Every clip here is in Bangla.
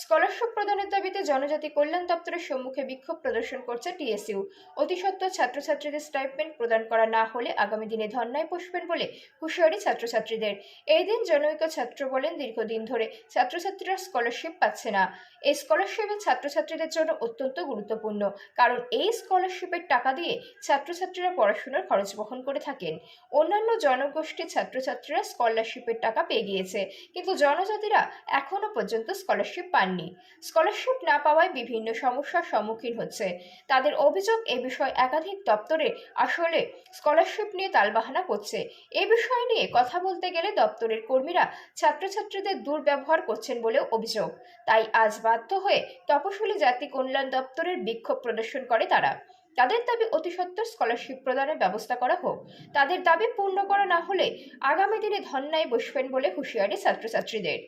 স্কলারশিপ প্রদানের দাবিতে জনজাতি কল্যাণ দপ্তরের সম্মুখে বিক্ষোভ প্রদর্শন করছে টিএসইউ। অতিসত্বর ছাত্রছাত্রীদের স্টাইপেন্ড প্রদান করা না হলে আগামী দিনে ধর্নায় বসবেন বলে হুঁশিয়ারি ছাত্রছাত্রীদের। এই দিন জনৈক ছাত্র বলেন, দীর্ঘদিন ধরে ছাত্রছাত্রীরা স্কলারশিপ পাচ্ছে না। এই স্কলারশিপের ছাত্রছাত্রীদের জন্য অত্যন্ত গুরুত্বপূর্ণ, কারণ এই স্কলারশিপের টাকা দিয়ে ছাত্রছাত্রীরা পড়াশোনার খরচ বহন করে থাকেন। অন্যান্য জনগোষ্ঠীর ছাত্রছাত্রীরা স্কলারশিপের টাকা পেয়ে গিয়েছে, কিন্তু জনজাতিরা এখনো পর্যন্ত স্কলারশিপ পাননি। স্কলারশিপ না পাওয়ায় বিভিন্ন সমস্যার সম্মুখীন হচ্ছে তাদের। অভিযোগ, এ বিষয়ে একাধিক দপ্তরে আসলে স্কলারশিপ নিয়ে তালবাহানা করছে। এ বিষয় নিয়ে কথা বলতে গেলে দপ্তরের কর্মীরা ছাত্রছাত্রীদের দুর্ব্যবহার করছেন বলেও অভিযোগ। তাই আজ বাধ্য হয়ে তপশিলি জাতি কল্যাণ দপ্তরের বিক্ষোভ প্রদর্শন করে তারা। তাদের দাবি অতিসত্বর স্কলারশিপ প্রদানের ব্যবস্থা করা হোক। তাদের দাবি পূর্ণ করা না হলে আগামী দিনে ধর্নায় বসবেন বলে হুঁশিয়ারি ছাত্রছাত্রীদের।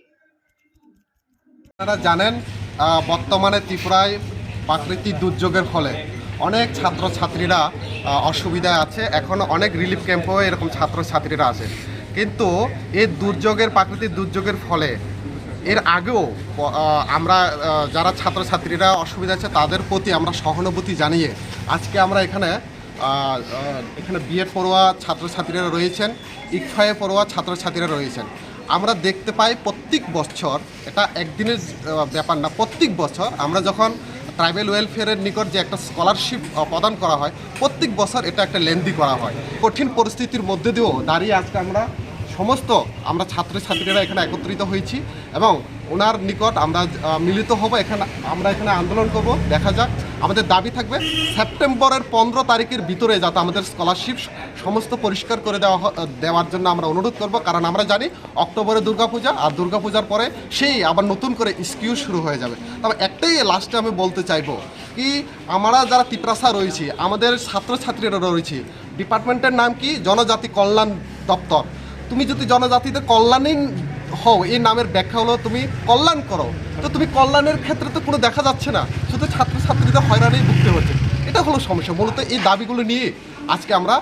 আপনারা জানেন, বর্তমানে ত্রিপুরায় প্রাকৃতিক দুর্যোগের ফলে অনেক ছাত্রছাত্রীরা অসুবিধায় আছে। এখন অনেক রিলিফ ক্যাম্পেও এরকম ছাত্রছাত্রীরা আছে, কিন্তু এই প্রাকৃতিক দুর্যোগের ফলে এর আগেও আমরা যারা ছাত্রছাত্রীরা অসুবিধা আছে তাদের প্রতি আমরা সহানুভূতি জানিয়ে আজকে আমরা এখানে বিএড পড়ুয়া ছাত্রছাত্রীরা রয়েছেন, ইকফায়ে পড়ুয়া ছাত্রছাত্রীরা রয়েছেন। আমরা দেখতে পাই প্রত্যেক বছর, এটা একদিনের ব্যাপার না, প্রত্যেক বছর আমরা যখন ট্রাইবেল ওয়েলফেয়ারের নিকট যে একটা স্কলারশিপ প্রদান করা হয়, প্রত্যেক বছর এটা একটা লেনদি করা হয়। কঠিন পরিস্থিতির মধ্যে দিয়েও দাঁড়িয়ে আজকে আমরা ছাত্রছাত্রীরা এখানে একত্রিত হয়েছি এবং ওনার নিকট আমরা মিলিত হব। আমরা এখানে আন্দোলন করব। দেখা যাক, আমাদের দাবি থাকবে সেপ্টেম্বরের 15 তারিখের ভিতরে যাতে আমাদের স্কলারশিপ সমস্ত পরিষ্কার করে দেওয়ার জন্য আমরা অনুরোধ করব। কারণ আমরা জানি অক্টোবরে দুর্গাপূজা, আর দুর্গাপূজার পরে সেই আবার নতুন করে স্কিউ শুরু হয়ে যাবে। তবে একটাই লাস্টে আমি বলতে চাইবো কি, আমরা যারা তিপ্রাসা রয়েছি, আমাদের ছাত্রছাত্রীরা রয়েছি, ডিপার্টমেন্টের নাম কি? জনজাতি কল্যাণ দপ্তর। তুমি যদি জনজাতিদের কল্যাণই হও, এই নামের ব্যাখ্যা হলো তুমি কল্যাণ করো, তো তুমি কল্যাণের ক্ষেত্রে তো কোনো দেখা যাচ্ছে না, শুধু ছাত্রছাত্রীদের হয়রানি ভুগতে হচ্ছে। এটা হলো সমস্যা। মূলত এই দাবিগুলো নিয়ে আজকে আমরা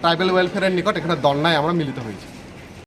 ট্রাইবেল ওয়েলফেয়ারের নিকট এখানে ধর্নায় আমরা মিলিত হয়েছি।